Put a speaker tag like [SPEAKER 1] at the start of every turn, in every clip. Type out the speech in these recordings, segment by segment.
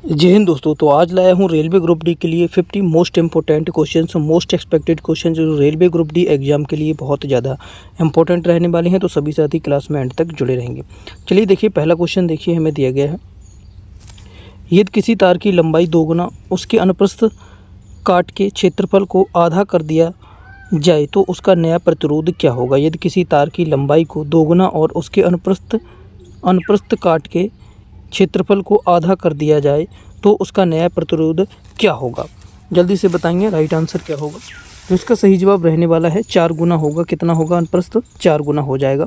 [SPEAKER 1] जय हिंद दोस्तों। तो आज लाया हूँ रेलवे ग्रुप डी के लिए 50 most important questions, most expected question जो रेलवे ग्रुप डी एग्जाम के लिए बहुत ज़्यादा इंपॉर्टेंट रहने वाले हैं। तो सभी साथी क्लास में एंड तक जुड़े रहेंगे। चलिए देखिए, पहला क्वेश्चन देखिए, हमें दिया गया है, यदि किसी तार की लंबाई दोगुना उसके अनुप्रस्थ काट के क्षेत्रफल को आधा कर दिया जाए तो उसका नया प्रतिरोध क्या होगा। यदि किसी तार की लंबाई को दोगुना और उसके अनुप्रस्थ काट के क्षेत्रफल को आधा कर दिया जाए तो उसका नया प्रतिरोध क्या होगा। जल्दी से बताएंगे राइट आंसर क्या होगा। तो इसका सही जवाब रहने वाला है 4 गुना होगा। कितना होगा? अनुप्रस्थ 4 गुना हो जाएगा।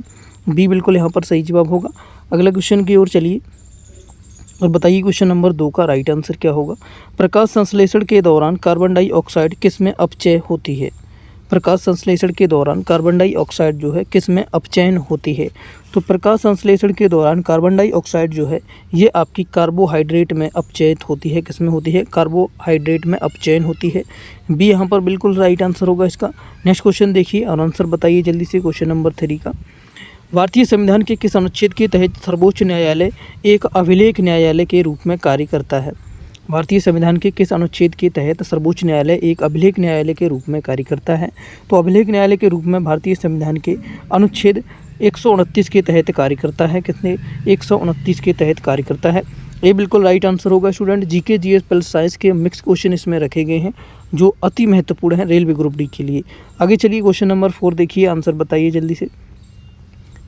[SPEAKER 1] बी बिल्कुल यहाँ पर सही जवाब होगा। अगला क्वेश्चन की ओर चलिए और बताइए क्वेश्चन नंबर 2 का राइट आंसर क्या होगा। प्रकाश संश्लेषण के दौरान कार्बन डाइऑक्साइड किस में अपचय होती है। प्रकाश संश्लेषण के दौरान कार्बन डाइऑक्साइड जो है किस में अपचयन होती है। तो प्रकाश संश्लेषण के दौरान कार्बन डाइऑक्साइड जो है ये आपकी कार्बोहाइड्रेट में अपचयित होती है। किस में होती है? कार्बोहाइड्रेट में अपचयन होती है। बी यहाँ पर बिल्कुल राइट आंसर होगा इसका। नेक्स्ट क्वेश्चन देखिए और आंसर बताइए जल्दी से। क्वेश्चन नंबर 3 का, भारतीय संविधान के किस अनुच्छेद के तहत सर्वोच्च न्यायालय एक अभिलेख न्यायालय के रूप में कार्य करता है। भारतीय संविधान के किस अनुच्छेद के तहत सर्वोच्च न्यायालय एक अभिलेख न्यायालय के रूप में कार्य करता है। तो अभिलेख न्यायालय के रूप में भारतीय संविधान के अनुच्छेद 129 के तहत कार्य करता है। कितने? 129 के तहत कार्य करता है। ये बिल्कुल राइट आंसर होगा student. GK GS plus science के मिक्स क्वेश्चन इसमें रखे गए हैं जो अति महत्वपूर्ण है रेलवे ग्रुप डी के लिए। आगे चलिए क्वेश्चन नंबर 4 देखिए, आंसर बताइए जल्दी से।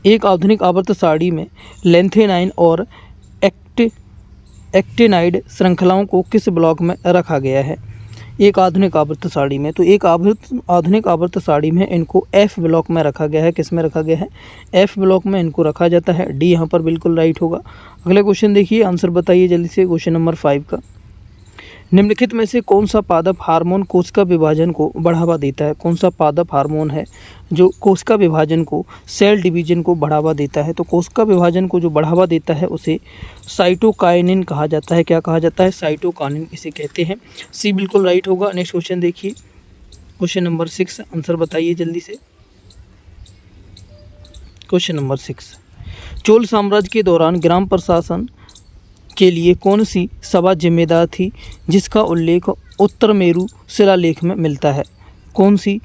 [SPEAKER 1] एक आधुनिक आवर्त सारणी में लेंथेनाइन और एक्टेनाइड श्रृंखलाओं को किस ब्लॉक में रखा गया है। एक आधुनिक आवर्त सारणी में, तो एक आधुनिक आवर्त सारणी में इनको एफ ब्लॉक में रखा गया है। किस में रखा गया है? एफ ब्लॉक में इनको रखा जाता है। डी यहाँ पर बिल्कुल राइट होगा। अगला क्वेश्चन देखिए, आंसर बताइए जल्दी से। क्वेश्चन नंबर 5 का, निम्नलिखित में से कौन सा पादप हार्मोन कोशिका विभाजन को बढ़ावा देता है। कौन सा पादप हार्मोन है जो कोशिका विभाजन को, सेल डिवीजन को बढ़ावा देता है। तो कोशिका विभाजन को जो बढ़ावा देता है उसे साइटोकाइनिन कहा जाता है। क्या कहा जाता है? साइटोकाइनिन इसे कहते हैं। सी बिल्कुल राइट होगा। नेक्स्ट क्वेश्चन देखिए, क्वेश्चन नंबर 6, आंसर बताइए जल्दी से। क्वेश्चन नंबर 6, चोल साम्राज्य के दौरान ग्राम प्रशासन के लिए कौन सी सभा जिम्मेदार थी जिसका उल्लेख उत्तर मेरु शिलालेख में मिलता है। कौन सी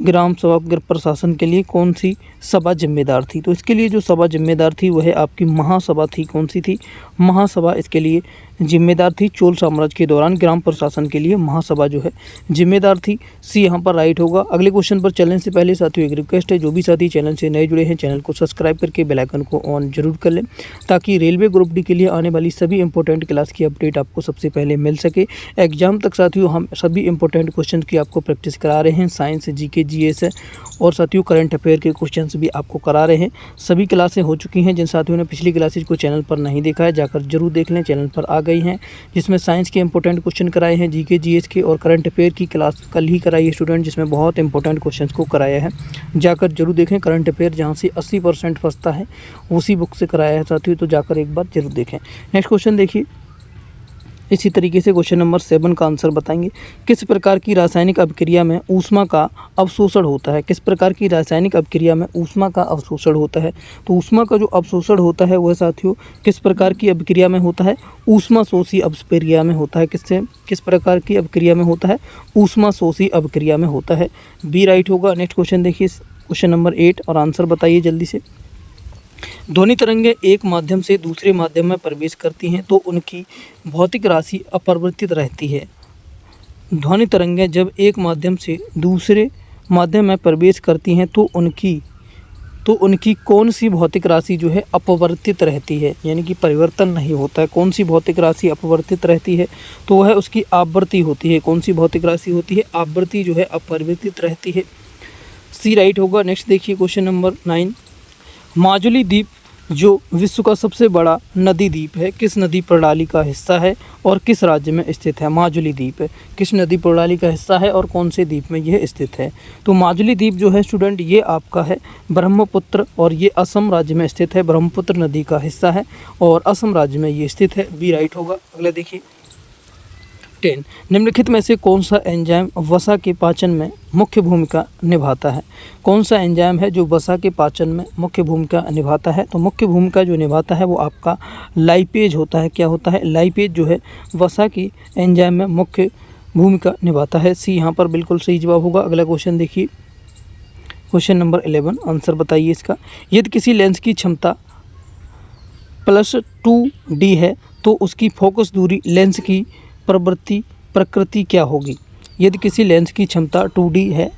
[SPEAKER 1] ग्राम सभा प्रशासन के लिए कौन सी सभा जिम्मेदार थी। तो इसके लिए जो सभा जिम्मेदार थी वह आपकी महासभा थी। कौन सी थी? महासभा इसके लिए जिम्मेदार थी। चोल साम्राज्य के दौरान ग्राम प्रशासन के लिए महासभा जो है जिम्मेदार थी। सी यहाँ पर राइट होगा। अगले क्वेश्चन पर चलने से पहले साथियों एक रिक्वेस्ट है, जो भी साथी चैनल से नए जुड़े हैं चैनल को सब्सक्राइब करके बेल आइकन को ऑन जरूर कर लें ताकि रेलवे ग्रुप डी के लिए आने वाली सभी इंपॉर्टेंट क्लास की अपडेट आपको सबसे पहले मिल सके। एग्जाम तक साथियों हम सभी इंपॉर्टेंट क्वेश्चन की आपको प्रैक्टिस करा रहे हैं। साइंस, जीके, जीएस और साथियों करंट अफेयर के क्वेश्चंस भी आपको करा रहे हैं। सभी क्लासें हो चुकी हैं। जिन साथियों ने पिछली क्लासेज को चैनल पर नहीं देखा है जाकर जरूर देख लें, चैनल पर आ गई हैं, जिसमें साइंस के इंपॉर्टेंट क्वेश्चन कराए हैं, जीके जीएस के और करंट अफेयर की क्लास कल ही कराई है स्टूडेंट, जिसमें बहुत इंपॉर्टेंट क्वेश्चंस को कराया है। जाकर जरूर देखें। करंट अफेयर जहाँ से 80% फंसता है उसी बुक से कराया है साथियों, तो जाकर एक बार जरूर देखें। नेक्स्ट क्वेश्चन देखिए, इसी तरीके से क्वेश्चन नंबर 7 का आंसर बताएंगे। किस प्रकार की रासायनिक अभिक्रिया में ऊष्मा का अवशोषण होता है। किस प्रकार की रासायनिक अभिक्रिया में ऊष्मा का अवशोषण होता है। तो ऊष्मा का जो अवशोषण होता है वह साथियों किस प्रकार की अभिक्रिया में होता है? ऊष्मा शोषी अभिक्रिया में होता है। किस प्रकार की अभिक्रिया में होता है? ऊष्मा शोषी अभिक्रिया में होता है। बी राइट होगा। नेक्स्ट क्वेश्चन देखिए, क्वेश्चन नंबर 8 और आंसर बताइए जल्दी से। ध्वनि तरंगें एक माध्यम से दूसरे माध्यम में प्रवेश करती हैं तो उनकी भौतिक राशि अपरिवर्तित रहती है। ध्वनि तरंगें जब एक माध्यम से दूसरे माध्यम में प्रवेश करती हैं तो उनकी कौन सी भौतिक राशि जो है अपरिवर्तित रहती है, यानी कि परिवर्तन नहीं होता है। कौन सी भौतिक राशि अपरिवर्तित रहती है? तो वह उसकी आवृत्ति होती है। कौन सी भौतिक राशि होती है? आवृत्ति जो है अपरिवर्तित रहती है। सी राइट होगा। नेक्स्ट देखिए क्वेश्चन नंबर 9, माजुली द्वीप जो विश्व का सबसे बड़ा नदी द्वीप है किस नदी प्रणाली का हिस्सा है और किस राज्य में स्थित है। माजुली द्वीप किस नदी प्रणाली का हिस्सा है और कौन से द्वीप में यह स्थित है। तो माजुली द्वीप जो है स्टूडेंट ये आपका है ब्रह्मपुत्र और ये असम राज्य में स्थित है। ब्रह्मपुत्र नदी का हिस्सा है और असम राज्य में ये स्थित है। बी राइट होगा। अगला देखिए, 10 निम्नलिखित में से कौन सा एंजाइम वसा के पाचन में मुख्य भूमिका निभाता है? कौन सा एंजाइम है जो वसा के पाचन में मुख्य भूमिका निभाता है? तो मुख्य भूमिका जो निभाता है वो आपका लाइपेज होता है। क्या होता है? लाइपेज जो है वसा की एंजाइम में मुख्य भूमिका निभाता है। सी यहाँ पर बिल्कुल सही जवाब होगा। अगला क्वेश्चन देखिए, क्वेश्चन नंबर 11, आंसर बताइए इसका। यदि किसी लेंस की क्षमता +2D है तो उसकी फोकस दूरी लेंस की प्रकृति क्या होगी? यदि किसी लेंस की क्षमता 2D है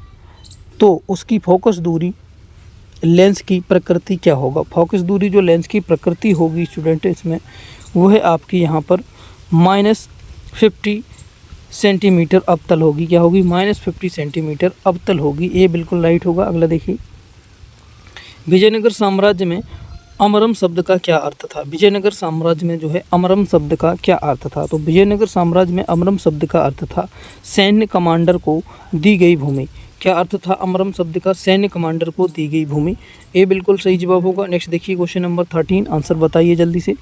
[SPEAKER 1] तो उसकी फोकस दूरी लेंस की प्रकृति क्या होगा? फोकस दूरी जो लेंस की प्रकृति होगी स्टूडेंट इसमें वो है आपकी यहाँ पर -50 सेंटीमीटर अवतल होगी। क्या होगी? -50 सेंटीमीटर अवतल होगी। ये बिल्कुल राइट होगा। अगला देखिए, विजयनगर साम्राज्य में अमरम शब्द का क्या अर्थ था? विजयनगर साम्राज्य में जो है अमरम शब्द का क्या अर्थ था? तो विजयनगर साम्राज्य में अमरम शब्द का अर्थ था सैन्य कमांडर को दी गई भूमि। क्या अर्थ था अमरम शब्द का? सैन्य कमांडर को दी गई भूमि। ये बिल्कुल सही जवाब होगा। नेक्स्ट देखिए, क्वेश्चन नंबर 13, आंसर बताइए जल्दी से।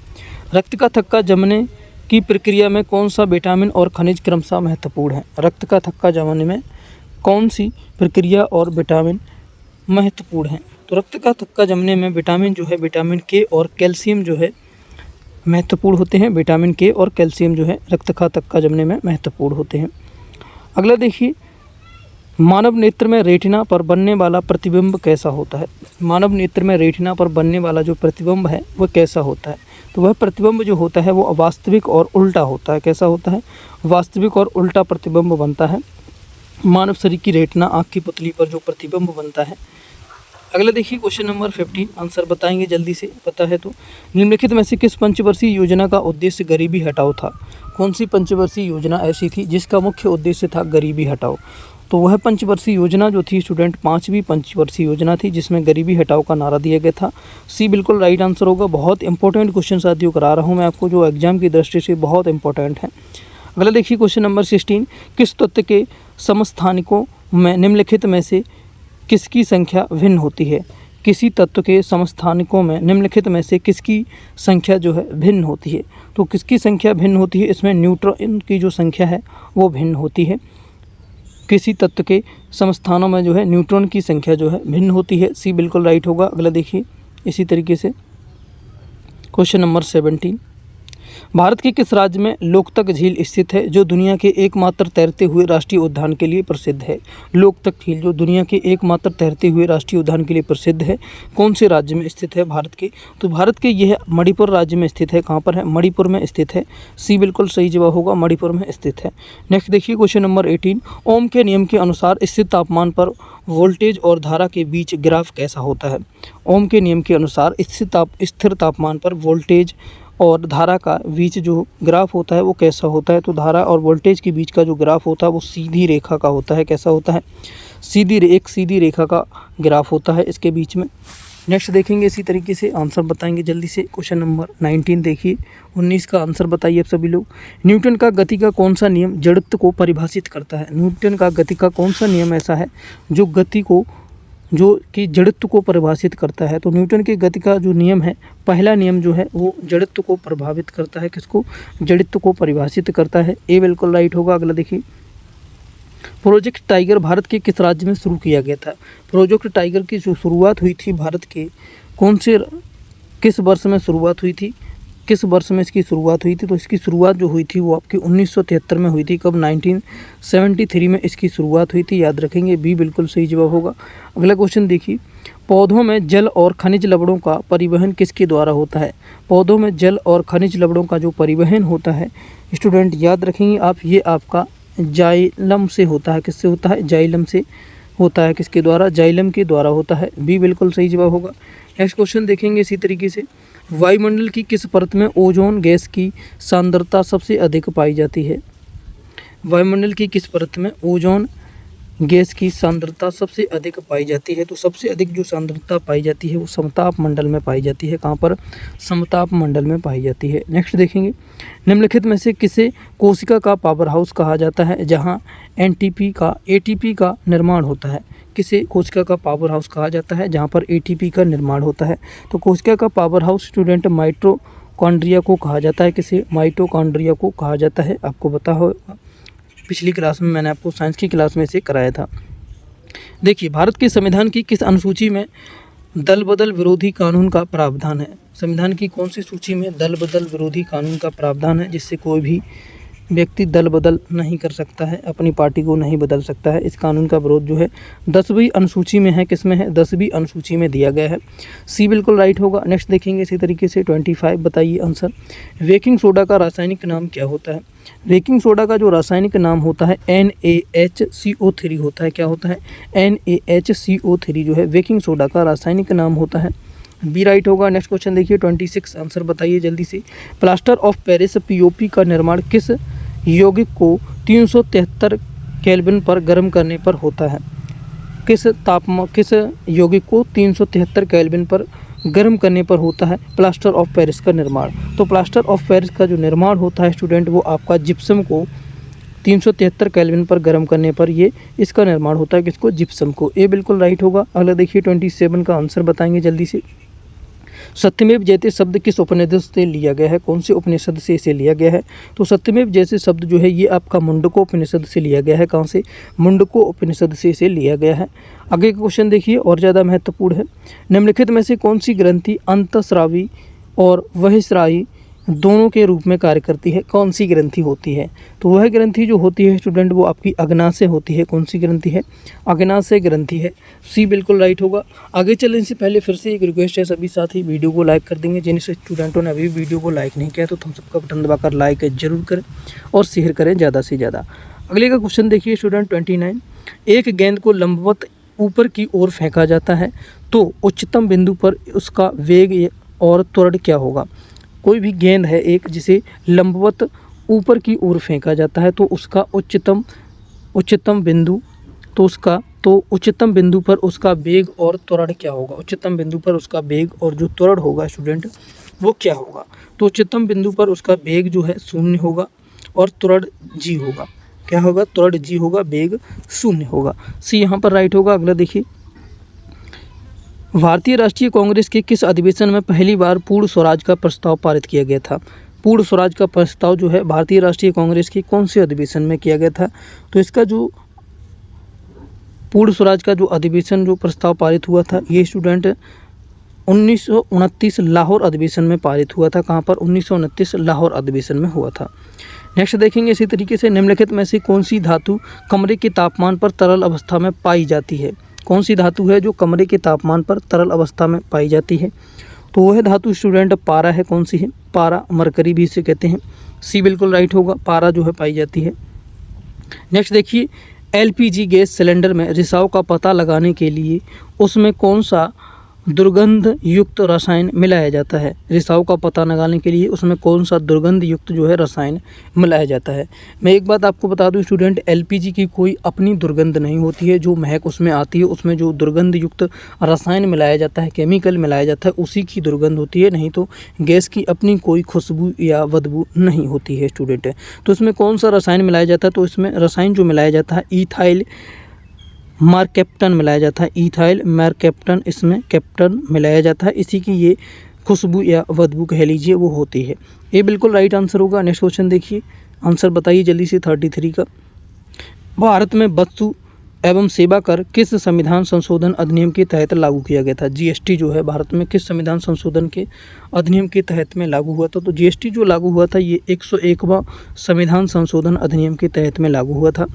[SPEAKER 1] रक्त का थक्का जमने की प्रक्रिया में कौन सा विटामिन और खनिज क्रमशः महत्वपूर्ण है? रक्त का थक्का जमाने में कौन सी प्रक्रिया और विटामिन महत्वपूर्ण है? तो रक्त का थक्का जमने में विटामिन जो है विटामिन के और कैल्शियम जो है महत्वपूर्ण होते हैं। विटामिन के और कैल्शियम जो है रक्त का थक्का जमने में महत्वपूर्ण होते हैं। अगला देखिए, मानव नेत्र में रेटिना पर बनने वाला प्रतिबिंब कैसा होता है? मानव नेत्र में रेटिना पर बनने वाला जो प्रतिबिंब है वह कैसा होता है? तो वह प्रतिबिंब जो होता है वो वास्तविक और उल्टा होता है। कैसा होता है? वास्तविक और उल्टा प्रतिबिंब बनता है। मानव शरीर की रेटिना आँख की पुतली पर जो प्रतिबिंब बनता है। अगला देखिए, क्वेश्चन नंबर 15, आंसर बताएंगे जल्दी से, पता है तो। निम्नलिखित में से किस पंचवर्षीय योजना का उद्देश्य गरीबी हटाओ था? कौन सी पंचवर्षीय योजना ऐसी थी जिसका मुख्य उद्देश्य था गरीबी हटाओ? तो वह पंचवर्षीय योजना जो थी स्टूडेंट 5वीं पंचवर्षीय योजना थी जिसमें गरीबी हटाओ का नारा दिया गया था। सी बिल्कुल राइट आंसर होगा। बहुत इंपॉर्टेंट क्वेश्चन साथियों करा रहा हूँ मैं आपको, जो एग्जाम की दृष्टि से बहुत इंपॉर्टेंट है। अगला देखिए, क्वेश्चन नंबर 16, किस तत्व के समस्थानिकों में निम्नलिखित में से किसकी संख्या भिन्न होती है? किसी तत्व के समस्थानिकों में निम्नलिखित में से किसकी संख्या जो है भिन्न होती है? तो किसकी संख्या भिन्न होती है? इसमें न्यूट्रॉन की जो संख्या है वो भिन्न होती है। किसी तत्व के समस्थानों में जो है न्यूट्रॉन की संख्या जो है भिन्न होती है। सी बिल्कुल राइट होगा। अगला देखिए, इसी तरीके से क्वेश्चन नंबर 17, भारत के किस राज्य में लोकतक झील स्थित है जो दुनिया के एकमात्र तैरते हुए राष्ट्रीय उद्यान के लिए प्रसिद्ध है? लोकतक झील जो दुनिया के एकमात्र तैरते हुए राष्ट्रीय उद्यान के लिए प्रसिद्ध है, कौन से राज्य में स्थित है भारत के? तो भारत के यह मणिपुर राज्य में स्थित है। कहाँ पर है? मणिपुर में स्थित है। सी बिल्कुल सही जवाब होगा, मणिपुर में स्थित है। नेक्स्ट देखिए, क्वेश्चन नंबर 18, ओम के नियम के अनुसार स्थिर तापमान पर वोल्टेज और धारा के बीच ग्राफ कैसा होता है? ओम के नियम के अनुसार स्थिर तापमान पर वोल्टेज और धारा का बीच जो ग्राफ होता है वो कैसा होता है? तो धारा और वोल्टेज के बीच का जो ग्राफ होता है वो सीधी रेखा का होता है। कैसा होता है? एक सीधी रेखा का ग्राफ होता है इसके बीच में। नेक्स्ट देखेंगे इसी तरीके से, आंसर बताएंगे जल्दी से। क्वेश्चन नंबर 19 देखिए, 19 का आंसर बताइए अब सभी लोग। न्यूटन का गति का कौन सा नियम जड़त्व को परिभाषित करता है? न्यूटन का गति का कौन सा नियम ऐसा है जो गति को जो कि जड़त्व को परिभाषित करता है? तो न्यूटन की गति का जो नियम है, पहला नियम जो है वो जड़त्व को प्रभावित करता है। किसको? जड़त्व को परिभाषित करता है। ए बिल्कुल राइट होगा। अगला देखिए, प्रोजेक्ट टाइगर भारत के किस राज्य में शुरू किया गया था? प्रोजेक्ट टाइगर की जो शुरुआत हुई थी भारत के किस वर्ष में शुरुआत हुई थी? किस वर्ष में इसकी शुरुआत हुई थी? तो इसकी शुरुआत जो हुई थी वो आपकी 1973 में हुई थी। कब? 1973 में इसकी शुरुआत हुई थी, याद रखेंगे। बी बिल्कुल सही जवाब होगा। अगला क्वेश्चन देखिए, पौधों में जल और खनिज लवणों का परिवहन किसके द्वारा होता है? पौधों में जल और खनिज लवणों का जो परिवहन होता है स्टूडेंट याद रखेंगे आप, ये आपका जाइलम से होता है। किससे होता है? जाइलम से होता है। किसके द्वारा? जाइलम के द्वारा होता है। बी बिल्कुल सही जवाब होगा। नेक्स्ट क्वेश्चन देखेंगे इसी तरीके से, वायुमंडल की किस परत में ओजोन गैस की सांद्रता सबसे अधिक पाई जाती है? वायुमंडल की किस परत में ओजोन गैस की सांद्रता सबसे अधिक पाई जाती है? तो सबसे अधिक जो सांद्रता पाई जाती है वो समताप मंडल में पाई जाती है। कहाँ पर? समताप मंडल में पाई जाती है। नेक्स्ट देखेंगे, निम्नलिखित में से किसे कोशिका का पावर हाउस कहा जाता है जहाँ एटीपी का निर्माण होता है? किसे कोशिका का पावर हाउस कहा जाता है जहाँ पर एटीपी का निर्माण होता है? तो कोशिका का पावर हाउस स्टूडेंट माइटोकॉन्ड्रिया को कहा जाता है। किसे? माइटोकॉन्ड्रिया को कहा जाता है। आपको पता होगा पिछली क्लास में मैंने आपको साइंस की क्लास में इसे कराया था। देखिए, भारत के संविधान की किस अनुसूची में दल बदल विरोधी कानून का प्रावधान है? संविधान की कौन सी सूची में दल बदल विरोधी कानून का प्रावधान है, जिससे कोई भी व्यक्ति दल बदल नहीं कर सकता है, अपनी पार्टी को नहीं बदल सकता है? इस कानून का विरोध जो है 10वीं अनुसूची में है। किस में है? 10वीं अनुसूची में दिया गया है। सी बिल्कुल राइट होगा। नेक्स्ट देखेंगे इसी तरीके से 25 बताइए आंसर। बेकिंग सोडा का रासायनिक नाम क्या होता है? बेकिंग सोडा का जो रासायनिक नाम होता है NaHCO3 होता है। क्या होता है? NaHCO3 जो है बेकिंग सोडा का रासायनिक नाम होता है। बी राइट होगा। नेक्स्ट क्वेश्चन देखिए 26 आंसर बताइए जल्दी से। प्लास्टर ऑफ पेरिस POP का निर्माण किस यौगिक को 373 केल्विन पर गर्म करने पर होता है? किस यौगिक को 373 केल्विन पर गर्म करने पर होता है प्लास्टर ऑफ पेरिस का निर्माण? तो प्लास्टर ऑफ पेरिस का जो निर्माण होता है स्टूडेंट, वो आपका जिप्सम को 373 केल्विन पर गर्म करने पर ये इसका निर्माण होता है। किसको? जिप्सम को। ए बिल्कुल राइट होगा। अगला देखिए 27 का आंसर बताएंगे जल्दी से। सत्यमेव जयते शब्द किस उपनिषद से लिया गया है? कौन से उपनिषद से इसे लिया गया है? तो सत्यमेव जयते शब्द जो है ये आपका मुंडको उपनिषद से लिया गया है। कहाँ से? मुंडको उपनिषद से इसे लिया गया है। आगे का क्वेश्चन देखिए और ज़्यादा महत्वपूर्ण है। निम्नलिखित में से कौन सी ग्रंथि अंतःस्रावी और बहिःस्रावी दोनों के रूप में कार्य करती है? कौन सी ग्रंथि होती है? तो वह ग्रंथि जो होती है स्टूडेंट, वो आपकी अग्नाशय होती है। कौन सी ग्रंथि है? अग्नाशय ग्रंथि है। सी बिल्कुल राइट होगा। आगे चलने से पहले फिर से एक रिक्वेस्ट है, सभी साथी वीडियो को लाइक कर देंगे। जिन स्टूडेंटों ने अभी वीडियो को लाइक नहीं किया तो थम्स अप का बटन दबाकर लाइक जरूर करें और शेयर करें ज़्यादा से ज़्यादा। अगले का क्वेश्चन देखिए स्टूडेंट 29। एक गेंद को लंबवत ऊपर की ओर फेंका जाता है तो उच्चतम बिंदु पर उसका वेग और त्वरण क्या होगा? कोई भी गेंद है एक, जिसे लंबवत ऊपर की ओर फेंका जाता है तो उसका उच्चतम बिंदु पर उसका वेग और त्वरण क्या होगा? उच्चतम बिंदु पर उसका वेग और जो त्वरण होगा स्टूडेंट, वो क्या होगा? तो उच्चतम बिंदु पर उसका वेग जो है 0 होगा और त्वरण g होगा। क्या होगा? त्वरण g होगा, वेग 0 होगा। सी यहाँ पर राइट होगा। अगला देखिए, भारतीय राष्ट्रीय कांग्रेस के किस अधिवेशन में पहली बार पूर्ण स्वराज का प्रस्ताव पारित किया गया था? पूर्ण स्वराज का प्रस्ताव जो है भारतीय राष्ट्रीय कांग्रेस के कौन से अधिवेशन में किया गया था? तो इसका जो पूर्ण स्वराज का जो अधिवेशन जो प्रस्ताव पारित हुआ था, ये स्टूडेंट 1929 लाहौर अधिवेशन में पारित हुआ था। कहाँ पर? 1929 लाहौर अधिवेशन में हुआ था। नेक्स्ट देखेंगे इसी तरीके से। निम्नलिखित में से कौन सी धातु कमरे के तापमान पर तरल अवस्था में पाई जाती है? कौन सी धातु है जो कमरे के तापमान पर तरल अवस्था में पाई जाती है? तो वह धातु स्टूडेंट पारा है। कौन सी है? पारा, मरकरी भी इसे कहते हैं। सी बिल्कुल राइट होगा। पारा जो है पाई जाती है। नेक्स्ट देखिए, LPG गैस सिलेंडर में रिसाव का पता लगाने के लिए उसमें कौन सा दुर्गंध युक्त रसायन मिलाया जाता है? रिसाव का पता लगाने के लिए उसमें कौन सा दुर्गंध युक्त जो है रसायन मिलाया जाता है? मैं एक बात आपको बता दूं स्टूडेंट, LPG की कोई अपनी दुर्गंध नहीं होती है। जो महक उसमें आती है, उसमें जो दुर्गंध युक्त रसायन मिलाया जाता है, केमिकल मिलाया जाता है, उसी की दुर्गंध होती है। नहीं तो गैस की अपनी कोई खुशबू या बदबू नहीं होती है स्टूडेंट। तो इसमें कौन सा रसायन मिलाया जाता है? तो इसमें रसायन जो मिलाया जाता है इथाइल मरकैप्टन मिलाया जाता है। इथाइल मरकैप्टन, इसमें कैप्टन मिलाया जाता है। इसी की ये खुशबू या बदबू कह लीजिए वो होती है। ये बिल्कुल राइट आंसर होगा। नेक्स्ट क्वेश्चन देखिए, आंसर बताइए जल्दी से 33 का। भारत में वस्तु एवं सेवा कर किस संविधान संशोधन अधिनियम के तहत लागू किया गया था? GST जो है भारत में किस संविधान संशोधन के अधिनियम के तहत में लागू हुआ था? तो GST जो लागू हुआ था ये 101वां संविधान संशोधन अधिनियम के तहत में लागू हुआ था।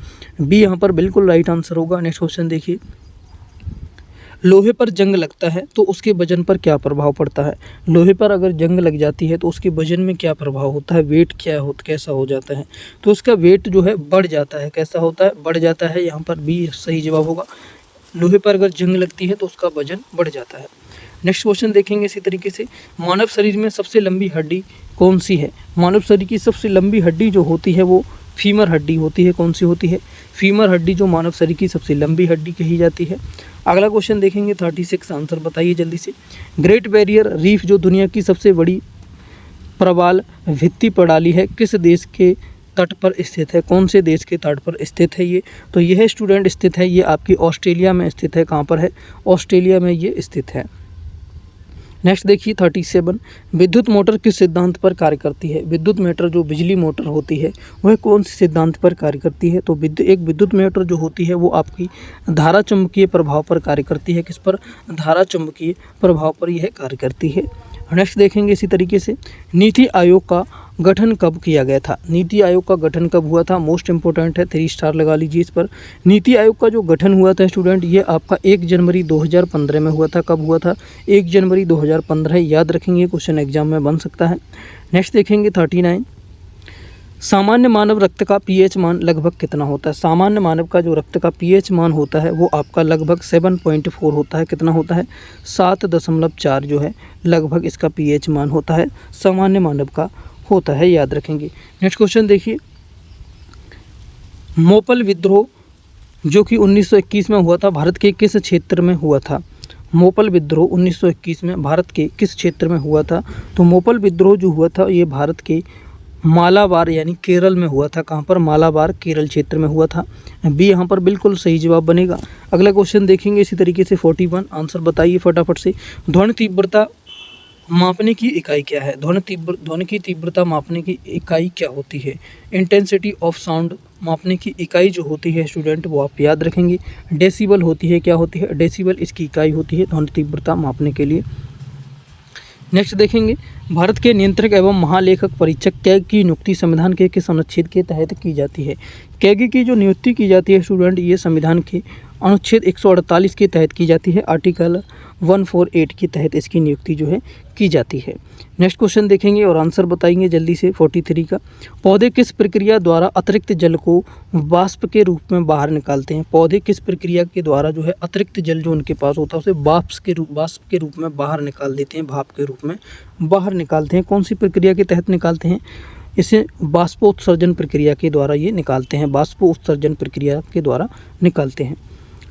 [SPEAKER 1] बी यहाँ पर बिल्कुल राइट आंसर होगा। नेक्स्ट क्वेश्चन देखिए, लोहे पर जंग लगता है तो उसके वजन पर क्या प्रभाव पड़ता है? लोहे पर अगर जंग लग जाती है तो उसके वजन में क्या प्रभाव होता है? वेट कैसा हो जाता है? तो उसका वेट जो है बढ़ जाता है। कैसा होता है? बढ़ जाता है। यहाँ पर भी सही जवाब होगा। लोहे पर अगर जंग लगती है तो उसका वजन बढ़ जाता है। नेक्स्ट क्वेश्चन देखेंगे इसी तरीके से। मानव शरीर में सबसे लंबी हड्डी कौन सी है? मानव शरीर की सबसे लंबी हड्डी जो होती है वो फीमर हड्डी होती है। कौन सी होती है? फीमर हड्डी जो मानव शरीर की सबसे लंबी हड्डी कही जाती है। अगला क्वेश्चन देखेंगे 36, आंसर बताइए जल्दी से। ग्रेट बैरियर रीफ जो दुनिया की सबसे बड़ी प्रवाल भित्ति प्रणाली है, किस देश के तट पर स्थित है? कौन से देश के तट पर स्थित है ये? तो यह स्टूडेंट स्थित है, ये आपकी ऑस्ट्रेलिया में स्थित है। कहाँ पर है? ऑस्ट्रेलिया में ये स्थित है। नेक्स्ट देखिए 37, विद्युत मोटर किस सिद्धांत पर कार्य करती है। विद्युत मोटर जो बिजली मोटर होती है वह कौन से सिद्धांत पर कार्य करती है। तो एक विद्युत मोटर जो होती है वो आपकी धारा चुंबकीय प्रभाव पर कार्य करती है। किस पर? धारा चुंबकीय प्रभाव पर यह कार्य करती है। नेक्स्ट देखेंगे इसी तरीके से, नीति आयोग का गठन कब किया गया था। नीति आयोग का गठन कब हुआ था? मोस्ट इंपॉर्टेंट है, 3 स्टार लगा लीजिए इस पर। नीति आयोग का जो गठन हुआ था स्टूडेंट, ये आपका 1 जनवरी 2015 में हुआ था। कब हुआ था? 1 जनवरी 2015। याद रखेंगे, क्वेश्चन एग्जाम में बन सकता है। नेक्स्ट देखेंगे 39, सामान्य मानव रक्त का पीएच मान लगभग कितना होता है। सामान्य मानव का जो रक्त का पीएच मान होता है वो आपका लगभग 7.4 होता है। कितना होता है? 7.4 जो है लगभग इसका पीएच मान होता है, सामान्य मानव का होता है, याद रखेंगे। नेक्स्ट क्वेश्चन देखिए, मोपल विद्रोह जो कि 1921 में हुआ था, भारत के किस क्षेत्र में हुआ था। मोपल विद्रोह 1921 में भारत के किस क्षेत्र में हुआ था। तो मोपल विद्रोह जो हुआ था ये भारत के मालाबार यानी केरल में हुआ था। कहाँ पर? मालाबार केरल क्षेत्र में हुआ था। बी यहाँ पर बिल्कुल सही जवाब बनेगा। अगला क्वेश्चन देखेंगे इसी तरीके से 41, आंसर बताइए फटाफट से। ध्वनि तीव्रता मापने की इकाई क्या है। ध्वनि की तीव्रता मापने की इकाई क्या होती है। इंटेंसिटी ऑफ साउंड मापने की इकाई जो होती है स्टूडेंट वो आप याद रखेंगे, डेसिबल होती है। क्या होती है? डेसिबल इसकी इकाई होती है ध्वनि तीव्रता मापने के लिए। नेक्स्ट देखेंगे, भारत के नियंत्रक एवं महालेखक परीक्षक कैग की नियुक्ति संविधान के किस अनुच्छेद के तहत की जाती है। कैग की जो नियुक्ति की जाती है स्टूडेंट, ये संविधान के अनुच्छेद 148 के तहत की जाती है। आर्टिकल 148 के तहत इसकी नियुक्ति जो है की जाती है। नेक्स्ट क्वेश्चन देखेंगे और आंसर बताएंगे जल्दी से 43 का। पौधे किस प्रक्रिया द्वारा अतिरिक्त जल को वाष्प के रूप में बाहर निकालते हैं। पौधे किस प्रक्रिया के द्वारा जो है अतिरिक्त जल जो उनके पास होता है उसे वाष्प के रूप में बाहर निकाल देते हैं, भाप के रूप में बाहर निकालते हैं। कौन सी प्रक्रिया के तहत निकालते हैं? इसे बाष्पोत्सर्जन प्रक्रिया के द्वारा ये निकालते हैं, बाष्पोत्सर्जन प्रक्रिया के द्वारा निकालते हैं।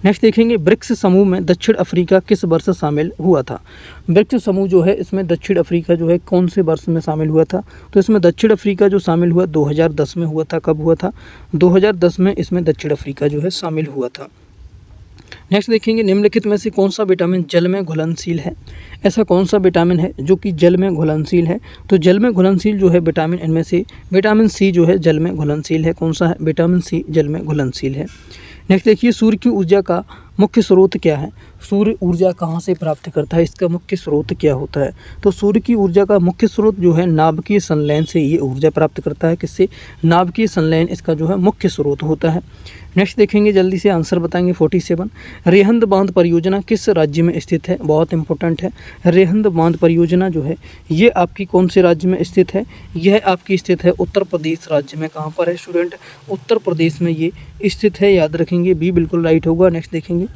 [SPEAKER 1] नेक्स्ट देखेंगे, ब्रिक्स समूह में दक्षिण अफ्रीका किस वर्ष शामिल हुआ था। ब्रिक्स समूह जो है इसमें दक्षिण अफ्रीका जो है कौन से वर्ष में शामिल हुआ था। तो इसमें दक्षिण अफ्रीका जो शामिल हुआ 2010 में हुआ था। कब हुआ था? 2010 में इसमें दक्षिण अफ्रीका जो है शामिल हुआ था। नेक्स्ट देखेंगे, निम्नलिखित में से कौन सा विटामिन जल में घुलनशील है। ऐसा कौन सा विटामिन है जो कि जल में घुलनशील है। तो जल में घुलनशील जो है विटामिन, इनमें से विटामिन सी जो है जल में घुलनशील है। कौन सा है? विटामिन सी जल में घुलनशील है। नेक्स्ट देखिए, सूर्य की ऊर्जा का मुख्य स्रोत क्या है। सूर्य ऊर्जा कहाँ से प्राप्त करता है, इसका मुख्य स्रोत क्या होता है। तो सूर्य की ऊर्जा का मुख्य स्रोत जो है नाभिकीय संलयन से ये ऊर्जा प्राप्त करता है। किससे? नाभिकीय संलयन इसका जो है मुख्य स्रोत होता है। नेक्स्ट देखेंगे जल्दी से, आंसर बताएंगे 47। रेहंद बांध परियोजना किस राज्य में स्थित है। बहुत इंपॉर्टेंट है। रेहंद बांध परियोजना जो है ये आपकी कौन से राज्य में स्थित है। यह आपकी स्थित है उत्तर प्रदेश राज्य में। कहाँ पर है स्टूडेंट? उत्तर प्रदेश में ये स्थित है, याद रखेंगे। बी बिल्कुल राइट होगा। नेक्स्ट देखेंगे,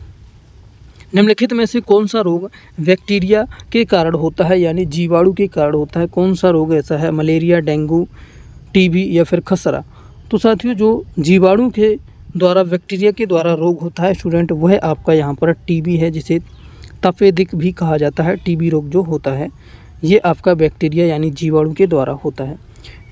[SPEAKER 1] निम्नलिखित में से कौन सा रोग बैक्टीरिया के कारण होता है यानी जीवाणु के कारण होता है। कौन सा रोग ऐसा है? मलेरिया, डेंगू, टीबी या फिर खसरा। तो साथियों, जो जीवाणु के द्वारा, बैक्टीरिया के द्वारा रोग होता है स्टूडेंट वह आपका यहाँ पर टीबी है, जिसे तपेदिक भी कहा जाता है। टीबी रोग जो होता है ये आपका बैक्टीरिया यानी जीवाणु के द्वारा होता है।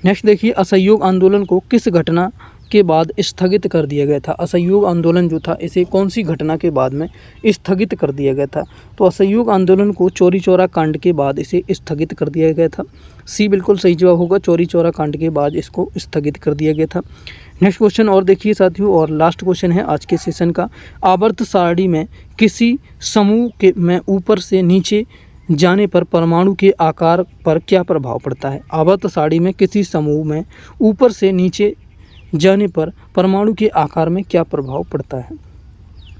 [SPEAKER 1] नेक्स्ट देखिए, असहयोग आंदोलन को किस घटना के बाद स्थगित कर दिया गया था। असहयोग आंदोलन जो था इसे कौन सी घटना के बाद में स्थगित कर दिया गया था। तो असहयोग आंदोलन को चौरी चौरा कांड के बाद इसे स्थगित कर दिया गया था। सी बिल्कुल सही जवाब होगा, चौरी चौरा कांड के बाद इसको स्थगित कर दिया गया था। नेक्स्ट क्वेश्चन और देखिए साथियों, और लास्ट क्वेश्चन है आज के सेशन का। आवर्त सारणी में किसी समूह के में ऊपर से नीचे जाने पर परमाणु के आकार पर क्या प्रभाव पड़ता है। आवर्त सारणी में किसी समूह में ऊपर से नीचे जाने पर परमाणु के आकार में क्या प्रभाव पड़ता है।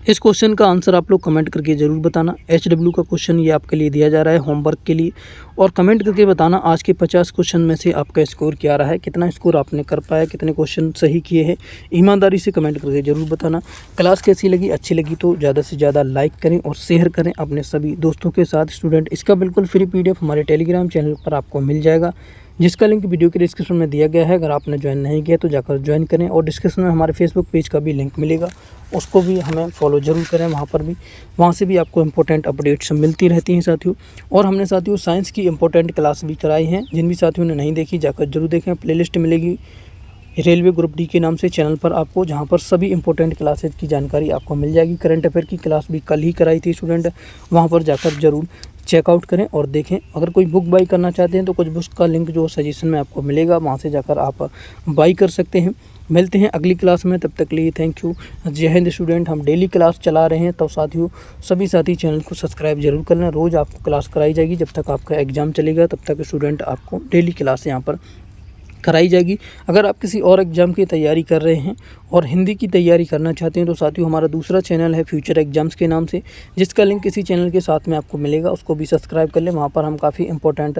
[SPEAKER 1] इस क्वेश्चन का आंसर आप लोग कमेंट करके ज़रूर बताना। HW का क्वेश्चन ये आपके लिए दिया जा रहा है होमवर्क के लिए, और कमेंट करके बताना आज के 50 क्वेश्चन में से आपका स्कोर क्या रहा है, कितना स्कोर आपने कर पाया, कितने क्वेश्चन सही किए हैं। ईमानदारी से कमेंट करके ज़रूर बताना। क्लास कैसी लगी, अच्छी लगी तो ज़्यादा से ज़्यादा लाइक करें और शेयर करें अपने सभी दोस्तों के साथ। स्टूडेंट, इसका बिल्कुल फ्री PDF हमारे टेलीग्राम चैनल पर आपको मिल जाएगा, जिसका लिंक वीडियो के डिस्क्रिप्शन में दिया गया है। अगर आपने ज्वाइन नहीं किया तो जाकर ज्वाइन करें, और डिस्क्रिप्शन में हमारे फेसबुक पेज का भी लिंक मिलेगा, उसको भी हमें फॉलो ज़रूर करें। वहाँ से भी आपको इंपॉर्टेंट अपडेट्स मिलती रहती हैं साथियों। और हमने साथियों साइंस की इंपॉर्टेंट क्लास भी कराई हैं, जिन भी साथियों ने नहीं देखी जाकर जरूर देखें। प्लेलिस्ट मिलेगी रेलवे ग्रुप डी के नाम से चैनल पर आपको, जहां पर सभी इंपॉर्टेंट क्लासेज की जानकारी आपको मिल जाएगी। करंट अफेयर की क्लास भी कल ही कराई थी स्टूडेंट, वहां पर जाकर ज़रूर चेकआउट करें और देखें। अगर कोई बुक बाई करना चाहते हैं तो कुछ बुक्स का लिंक जो सजेशन में आपको मिलेगा, वहाँ से जाकर आप बाई कर सकते हैं। मिलते हैं अगली क्लास में, तब तक के लिए थैंक यू। जय हिंद स्टूडेंट। हम डेली क्लास चला रहे हैं, तो साथियों सभी साथी चैनल को सब्सक्राइब जरूर कर लें। रोज़ आपको क्लास कराई जाएगी, जब तक आपका एग्ज़ाम चलेगा तब तक स्टूडेंट आपको डेली क्लास यहाँ पर कराई जाएगी। अगर आप किसी और एग्ज़ाम की तैयारी कर रहे हैं और हिंदी की तैयारी करना चाहते हैं तो साथियों हमारा दूसरा चैनल है फ्यूचर एग्ज़ाम्स के नाम से, जिसका लिंक इसी चैनल के साथ में आपको मिलेगा, उसको भी सब्सक्राइब कर लें। वहाँ पर हम काफ़ी इंपॉर्टेंट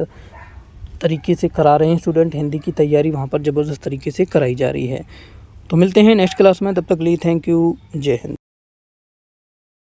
[SPEAKER 1] तरीके से करा रहे हैं स्टूडेंट, हिंदी की तैयारी वहाँ पर ज़बरदस्त तरीके से कराई जा रही है। तो मिलते हैं नेक्स्ट क्लास में, तब तक के लिए थैंक यू। जय हिंद।